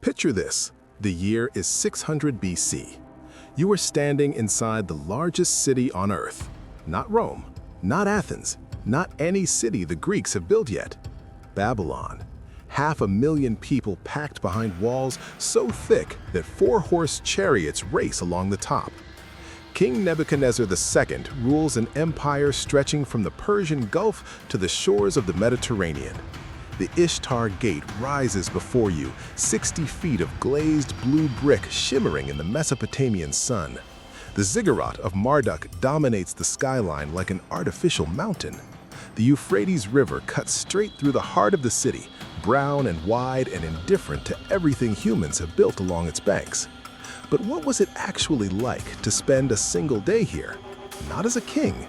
Picture this. The year is 600 BC. You are standing inside the largest city on Earth. Not Rome, not Athens, not any city the Greeks have built yet. Babylon. 500,000 people packed behind walls so thick that four-horse chariots race along the top. King Nebuchadnezzar II rules an empire stretching from the Persian Gulf to the shores of the Mediterranean. The Ishtar Gate rises before you, 60 feet of glazed blue brick shimmering in the Mesopotamian sun. The Ziggurat of Marduk dominates the skyline like an artificial mountain. The Euphrates River cuts straight through the heart of the city, brown and wide and indifferent to everything humans have built along its banks. But what was it actually like to spend a single day here? Not as a king,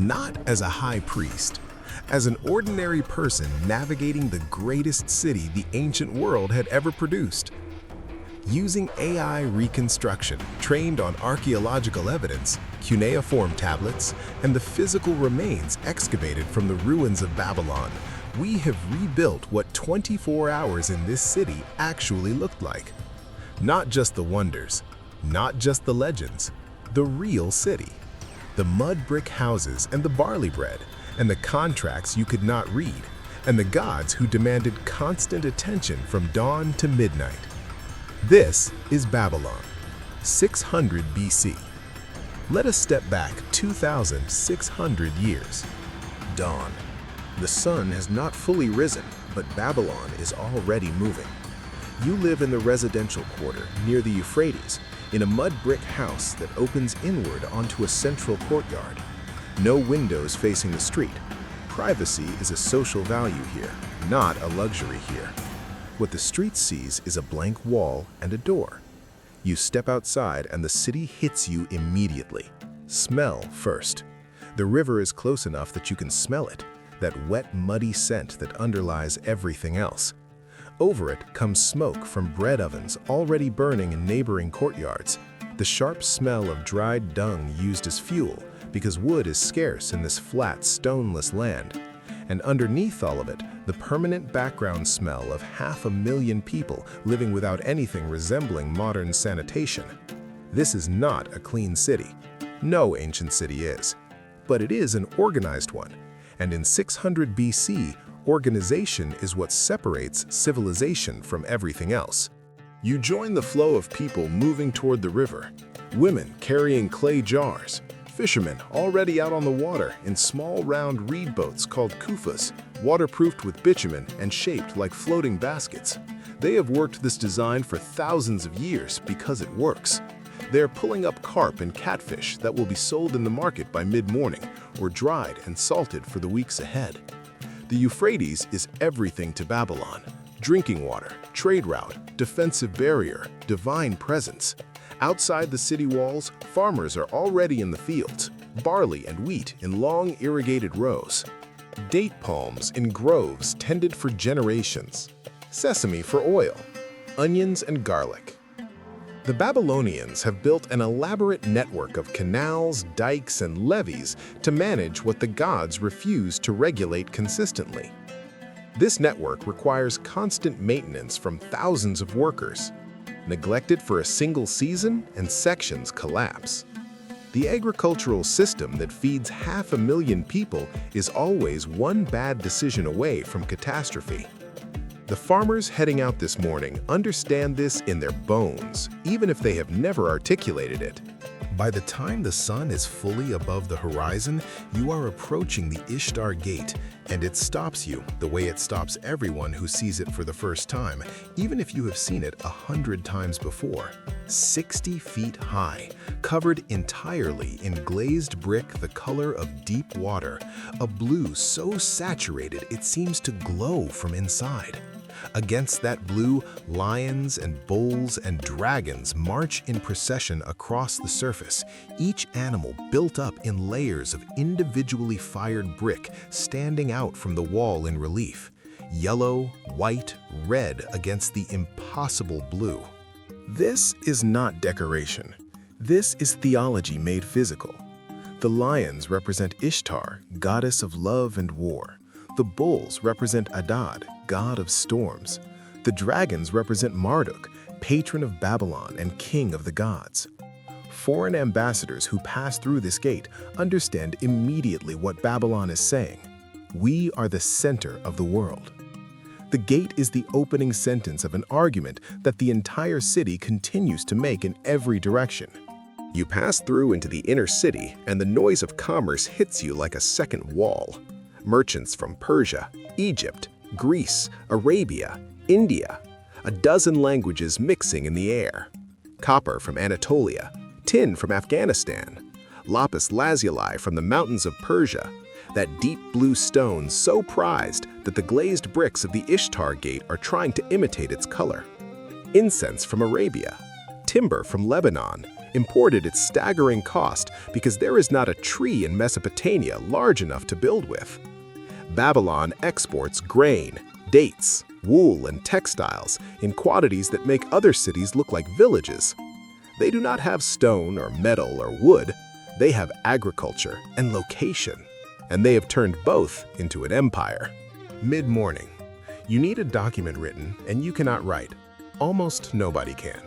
not as a high priest, as an ordinary person navigating the greatest city the ancient world had ever produced. Using AI reconstruction trained on archaeological evidence, cuneiform tablets, and the physical remains excavated from the ruins of Babylon, we have rebuilt what 24 hours in this city actually looked like. Not just the wonders, not just the legends, the real city. The mud brick houses and the barley bread, and the contracts you could not read, and the gods who demanded constant attention from dawn to midnight. This is Babylon, 600 BC. Let us step back 2,600 years. Dawn. The sun has not fully risen, but Babylon is already moving. You live in the residential quarter near the Euphrates, in a mud brick house that opens inward onto a central courtyard. No windows facing the street. Privacy is a social value here, not a luxury here. What the street sees is a blank wall and a door. You step outside and the city hits you immediately. Smell first. The river is close enough that you can smell it, that wet, muddy scent that underlies everything else. Over it comes smoke from bread ovens already burning in neighboring courtyards, the sharp smell of dried dung used as fuel, because wood is scarce in this flat, stoneless land. And underneath all of it, the permanent background smell of 500,000 people living without anything resembling modern sanitation. This is not a clean city. No ancient city is. But it is an organized one. And in 600 BC, organization is what separates civilization from everything else. You join the flow of people moving toward the river. Women carrying clay jars. Fishermen already out on the water in small round reed boats called kufas, waterproofed with bitumen and shaped like floating baskets. They have worked this design for thousands of years because it works. They're pulling up carp and catfish that will be sold in the market by mid-morning or dried and salted for the weeks ahead. The Euphrates is everything to Babylon. Drinking water, trade route, defensive barrier, divine presence. Outside the city walls, farmers are already in the fields, barley and wheat in long irrigated rows. Date palms in groves tended for generations. Sesame for oil, onions and garlic. The Babylonians have built an elaborate network of canals, dikes, and levees to manage what the gods refuse to regulate consistently. This network requires constant maintenance from thousands of workers. Neglected for a single season, and sections collapse. The agricultural system that feeds 500,000 people is always one bad decision away from catastrophe. The farmers heading out this morning understand this in their bones, even if they have never articulated it. By the time the sun is fully above the horizon, you are approaching the Ishtar Gate, and it stops you the way it stops everyone who sees it for the first time, even if you have seen it 100 times before. 60 feet high, covered entirely in glazed brick the color of deep water, a blue so saturated it seems to glow from inside. Against that blue, lions and bulls and dragons march in procession across the surface, each animal built up in layers of individually fired brick standing out from the wall in relief. Yellow, white, red against the impossible blue. This is not decoration. This is theology made physical. The lions represent Ishtar, goddess of love and war. The bulls represent Adad, god of storms. The dragons represent Marduk, patron of Babylon and king of the gods. Foreign ambassadors who pass through this gate understand immediately what Babylon is saying. We are the center of the world. The gate is the opening sentence of an argument that the entire city continues to make in every direction. You pass through into the inner city, and the noise of commerce hits you like a second wall. Merchants from Persia, Egypt, Greece, Arabia, India, a dozen languages mixing in the air. Copper from Anatolia, tin from Afghanistan, lapis lazuli from the mountains of Persia, that deep blue stone so prized that the glazed bricks of the Ishtar Gate are trying to imitate its color. Incense from Arabia, timber from Lebanon, imported at staggering cost because there is not a tree in Mesopotamia large enough to build with. Babylon exports grain, dates, wool, and textiles in quantities that make other cities look like villages. They do not have stone or metal or wood. They have agriculture and location, and they have turned both into an empire. Mid-morning. You need a document written, and you cannot write. Almost nobody can.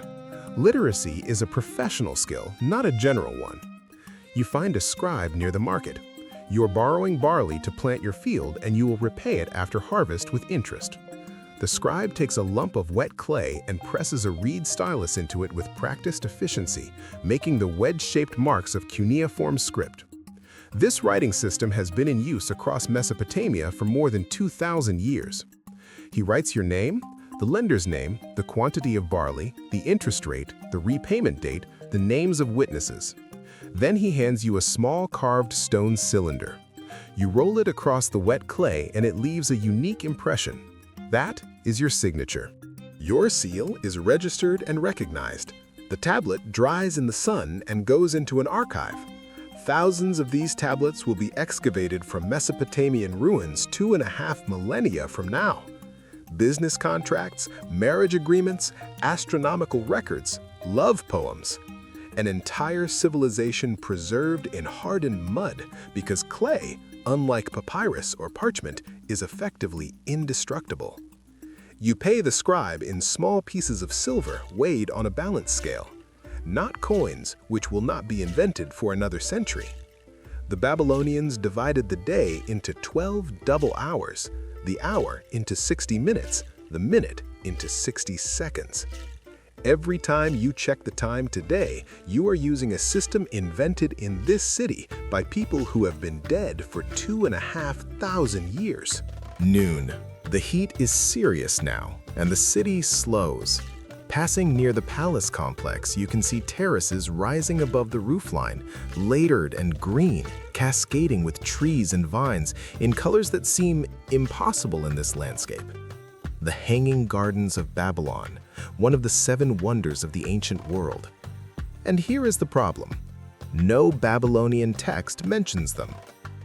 Literacy is a professional skill, not a general one. You find a scribe near the market. You are borrowing barley to plant your field, and you will repay it after harvest with interest. The scribe takes a lump of wet clay and presses a reed stylus into it with practiced efficiency, making the wedge-shaped marks of cuneiform script. This writing system has been in use across Mesopotamia for more than 2,000 years. He writes your name, the lender's name, the quantity of barley, the interest rate, the repayment date, the names of witnesses. Then he hands you a small carved stone cylinder. You roll it across the wet clay and it leaves a unique impression. That is your signature. Your seal is registered and recognized. The tablet dries in the sun and goes into an archive. Thousands of these tablets will be excavated from Mesopotamian ruins 2.5 millennia from now. Business contracts, marriage agreements, astronomical records, love poems. An entire civilization preserved in hardened mud because clay, unlike papyrus or parchment, is effectively indestructible. You pay the scribe in small pieces of silver weighed on a balance scale, not coins which will not be invented for another century. The Babylonians divided the day into 12 double hours, the hour into 60 minutes, the minute into 60 seconds. Every time you check the time today, you are using a system invented in this city by people who have been dead for 2,500 years. Noon. The heat is serious now, and the city slows. Passing near the palace complex, you can see terraces rising above the roofline, layered and green, cascading with trees and vines in colors that seem impossible in this landscape. The Hanging Gardens of Babylon, one of the 7 wonders of the ancient world. And here is the problem. No Babylonian text mentions them.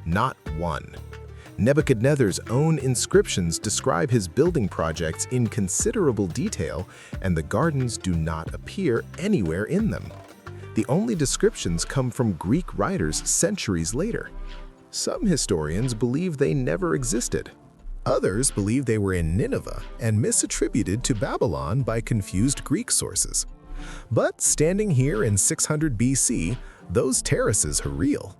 Not one. Nebuchadnezzar's own inscriptions describe his building projects in considerable detail, and the gardens do not appear anywhere in them. The only descriptions come from Greek writers centuries later. Some historians believe they never existed. Others believe they were in Nineveh and misattributed to Babylon by confused Greek sources. But standing here in 600 BC, those terraces are real.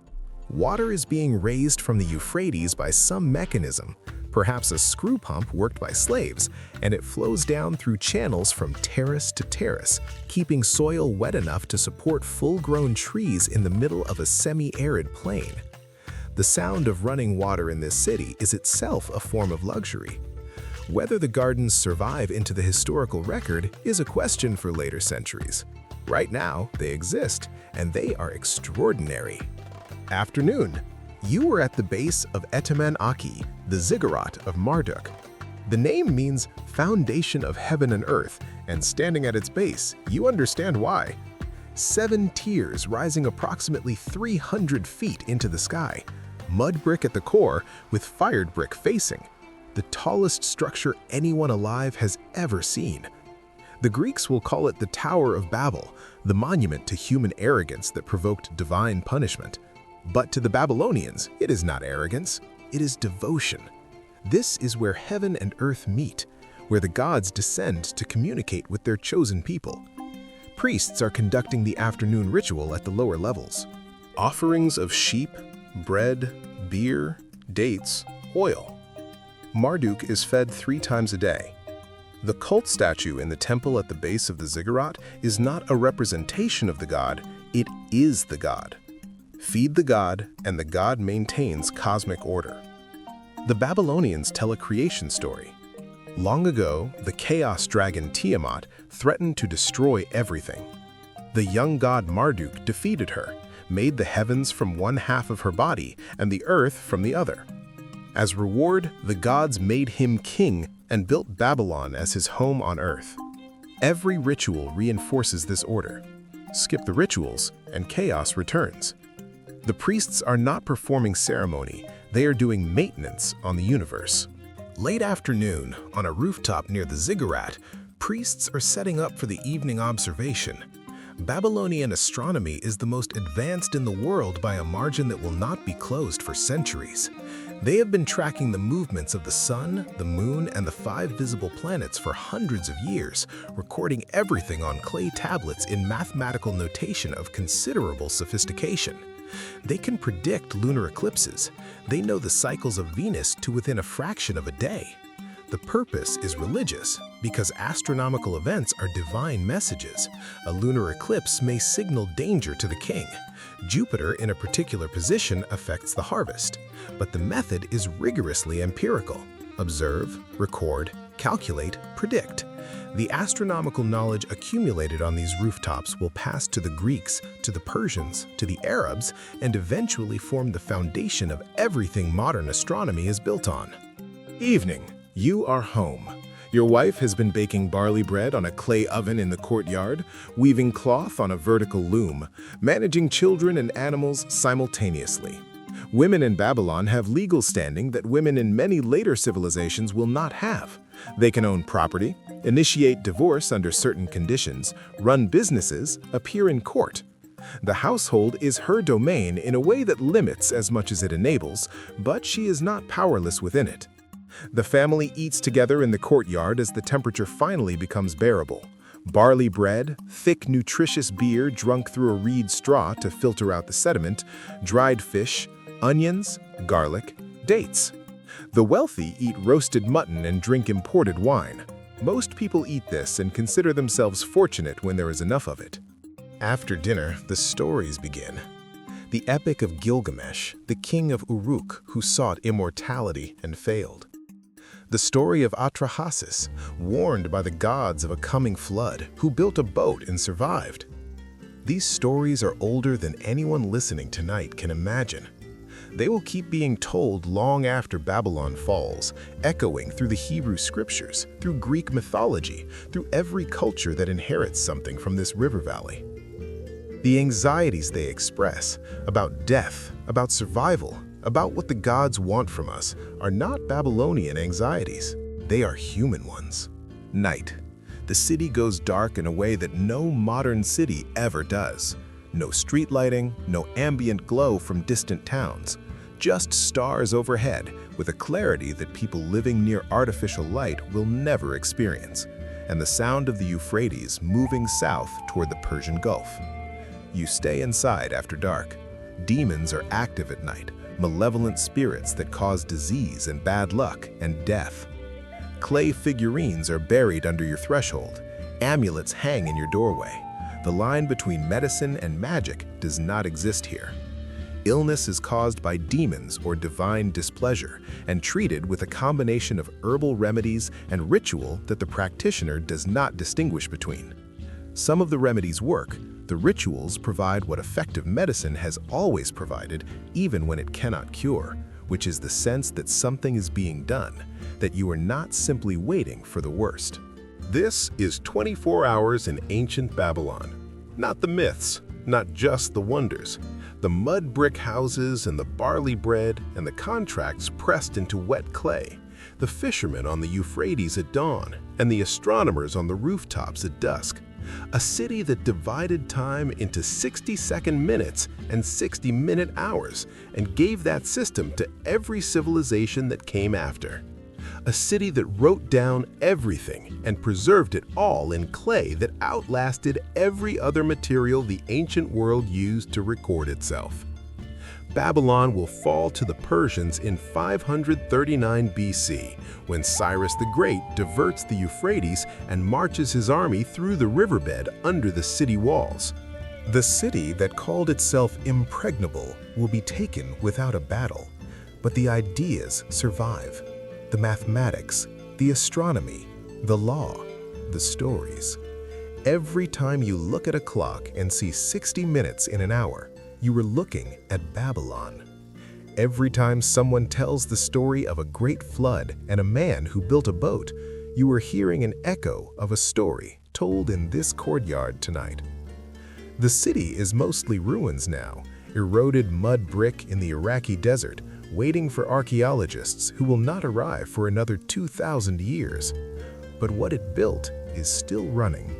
Water is being raised from the Euphrates by some mechanism, perhaps a screw pump worked by slaves, and it flows down through channels from terrace to terrace, keeping soil wet enough to support full-grown trees in the middle of a semi-arid plain. The sound of running water in this city is itself a form of luxury. Whether the gardens survive into the historical record is a question for later centuries. Right now, they exist, and they are extraordinary. Afternoon. You are at the base of Etemen-Aki, the ziggurat of Marduk. The name means foundation of heaven and earth, and standing at its base, you understand why. 7 tiers rising approximately 300 feet into the sky, mud brick at the core with fired brick facing, the tallest structure anyone alive has ever seen. The Greeks will call it the Tower of Babel, the monument to human arrogance that provoked divine punishment. But to the Babylonians, it is not arrogance, it is devotion. This is where heaven and earth meet, where the gods descend to communicate with their chosen people. Priests are conducting the afternoon ritual at the lower levels. Offerings of sheep, bread, beer, dates, oil. Marduk is fed 3 times a day. The cult statue in the temple at the base of the ziggurat is not a representation of the god, it is the god. Feed the god, and the god maintains cosmic order. The Babylonians tell a creation story. Long ago, the chaos dragon Tiamat threatened to destroy everything. The young god Marduk defeated her, made the heavens from one half of her body and the earth from the other. As reward, the gods made him king and built Babylon as his home on earth. Every ritual reinforces this order. Skip the rituals, and chaos returns. The priests are not performing ceremony, they are doing maintenance on the universe. Late afternoon, on a rooftop near the ziggurat, priests are setting up for the evening observation. Babylonian astronomy is the most advanced in the world by a margin that will not be closed for centuries. They have been tracking the movements of the sun, the moon, and the 5 visible planets for hundreds of years, recording everything on clay tablets in mathematical notation of considerable sophistication. They can predict lunar eclipses. They know the cycles of Venus to within a fraction of a day. The purpose is religious, because astronomical events are divine messages. A lunar eclipse may signal danger to the king. Jupiter in a particular position affects the harvest. But the method is rigorously empirical. Observe, record, calculate, predict. The astronomical knowledge accumulated on these rooftops will pass to the Greeks, to the Persians, to the Arabs, and eventually form the foundation of everything modern astronomy is built on. Evening. You are home. Your wife has been baking barley bread on a clay oven in the courtyard, weaving cloth on a vertical loom, managing children and animals simultaneously. Women in Babylon have legal standing that women in many later civilizations will not have. They can own property, initiate divorce under certain conditions, run businesses, appear in court. The household is her domain in a way that limits as much as it enables, but she is not powerless within it. The family eats together in the courtyard as the temperature finally becomes bearable. Barley bread, thick, nutritious beer drunk through a reed straw to filter out the sediment, dried fish, onions, garlic, dates. The wealthy eat roasted mutton and drink imported wine. Most people eat this and consider themselves fortunate when there is enough of it. After dinner, the stories begin. The epic of Gilgamesh, the king of Uruk who sought immortality and failed. The story of Atrahasis, warned by the gods of a coming flood, who built a boat and survived. These stories are older than anyone listening tonight can imagine. They will keep being told long after Babylon falls, echoing through the Hebrew scriptures, through Greek mythology, through every culture that inherits something from this river valley. The anxieties they express, about death, about survival, about what the gods want from us, are not Babylonian anxieties. They are human ones. Night. The city goes dark in a way that no modern city ever does. No street lighting, no ambient glow from distant towns. Just stars overhead with a clarity that people living near artificial light will never experience, and the sound of the Euphrates moving south toward the Persian Gulf. You stay inside after dark. Demons are active at night, malevolent spirits that cause disease and bad luck and death. Clay figurines are buried under your threshold. Amulets hang in your doorway. The line between medicine and magic does not exist here. Illness is caused by demons or divine displeasure and treated with a combination of herbal remedies and ritual that the practitioner does not distinguish between. Some of the remedies work. The rituals provide what effective medicine has always provided, even when it cannot cure, which is the sense that something is being done, that you are not simply waiting for the worst. This is 24 hours in ancient Babylon. Not the myths, not just the wonders. The mud brick houses and the barley bread and the contracts pressed into wet clay. The fishermen on the Euphrates at dawn and the astronomers on the rooftops at dusk. A city that divided time into 60-second minutes and 60-minute hours and gave that system to every civilization that came after. A city that wrote down everything and preserved it all in clay that outlasted every other material the ancient world used to record itself. Babylon will fall to the Persians in 539 BC, when Cyrus the Great diverts the Euphrates and marches his army through the riverbed under the city walls. The city that called itself impregnable will be taken without a battle, but the ideas survive. The mathematics, the astronomy, the law, the stories. Every time you look at a clock and see 60 minutes in an hour, you are looking at Babylon. Every time someone tells the story of a great flood and a man who built a boat, you are hearing an echo of a story told in this courtyard tonight. The city is mostly ruins now, eroded mud brick in the Iraqi desert, waiting for archaeologists who will not arrive for another 2,000 years. But what it built is still running.